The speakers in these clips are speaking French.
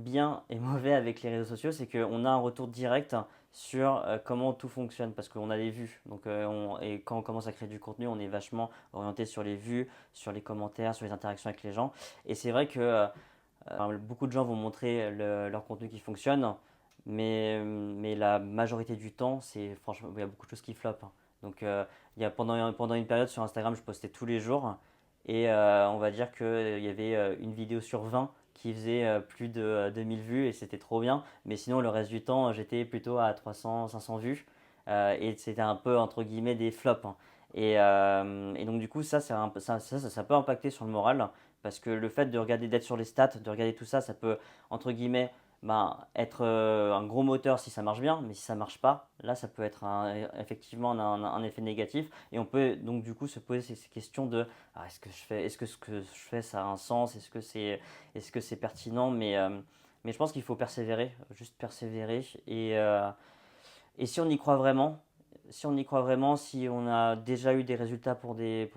bien et mauvais avec les réseaux sociaux, c'est qu'on a un retour direct sur comment tout fonctionne parce qu'on a les vues. Donc, et quand on commence à créer du contenu, on est vachement orienté sur les vues, sur les commentaires, sur les interactions avec les gens. Et c'est vrai que beaucoup de gens vont montrer leur contenu qui fonctionne, mais la majorité du temps, c'est franchement, il y a beaucoup de choses qui flopent, hein. Donc, il y a pendant une période sur Instagram, je postais tous les jours et on va dire qu'il y avait une vidéo sur 20 qui faisait plus de 2000 vues et c'était trop bien. Mais sinon, le reste du temps, j'étais plutôt à 300, 500 vues et c'était un peu entre guillemets des flops, hein. Et donc, du coup, ça peut impacter sur le moral parce que le fait de regarder, d'être sur les stats, de regarder tout ça, ça peut entre guillemets être un gros moteur si ça marche bien, mais si ça marche pas, là ça peut être effectivement un effet négatif et on peut donc du coup se poser ces questions de est-ce que ce que je fais ça a un sens, est-ce que c'est pertinent, mais je pense qu'il faut persévérer, juste persévérer et si on y croit vraiment, si on a déjà eu des résultats pour des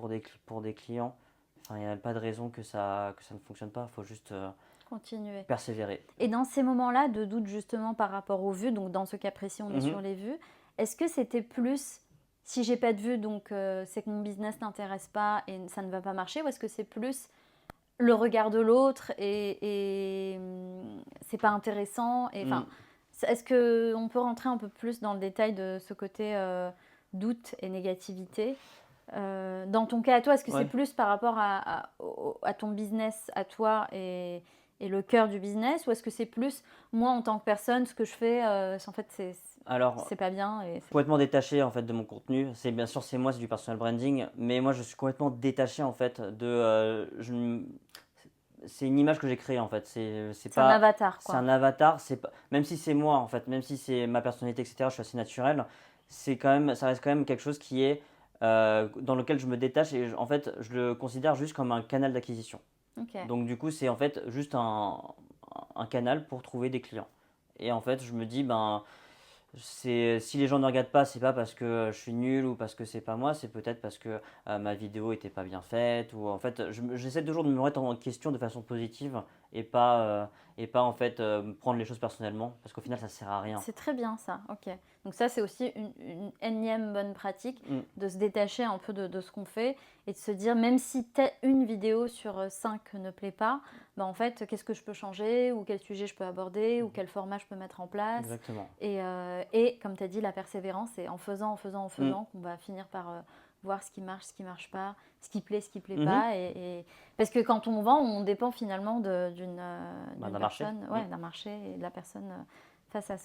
clients, enfin, il n'y a pas de raison que ça ne fonctionne pas, il faut juste Continuer. persévérer. Et dans ces moments-là de doute justement par rapport aux vues, donc dans ce cas précis, on est Mhm. sur les vues, est-ce que c'était plus si j'ai pas de vues, donc c'est que mon business n'intéresse pas et ça ne va pas marcher, ou est-ce que c'est plus le regard de l'autre et c'est pas intéressant et enfin, Mm. est-ce que on peut rentrer un peu plus dans le détail de ce côté doute et négativité? Dans ton cas à toi, est-ce que c'est Ouais. plus par rapport à ton business, à toi et le cœur du business, ou est-ce que c'est plus moi en tant que personne, ce que je fais, en fait Alors, c'est pas bien et complètement détaché en fait de mon contenu. C'est bien sûr c'est moi, c'est du personal branding, mais moi je suis complètement détaché en fait c'est une image que j'ai créée en fait. C'est c'est un pas avatar c'est quoi. un avatar. C'est pas même si c'est moi en fait, même si c'est ma personnalité etc. Je suis assez naturel. C'est quand même ça reste quand même quelque chose qui est dans lequel je me détache et en fait je le considère juste comme un canal d'acquisition. Ok. Donc du coup c'est en fait juste un canal pour trouver des clients. Et en fait je me dis si les gens ne regardent pas, c'est pas parce que je suis nul ou parce que c'est pas moi, c'est peut-être parce que ma vidéo était pas bien faite ou en fait, j'essaie toujours de me remettre en question de façon positive et pas en fait prendre les choses personnellement parce qu'au final ça sert à rien. C'est très bien ça, ok. Donc ça c'est aussi une énième bonne pratique Mm, de se détacher un peu de ce qu'on fait et de se dire même si une vidéo sur 5 ne plaît pas, bah en fait qu'est-ce que je peux changer ou quel sujet je peux aborder ou quel format je peux mettre en place. exactement. Et comme tu as dit, la persévérance, c'est en faisant, en faisant, en Mm, faisant qu'on va finir par voir ce qui marche pas, ce qui plaît mhm. pas. Parce que quand on vend, on dépend finalement d'une D'un marché. personne, Mm. ouais, d'un marché et de la personne face à soi.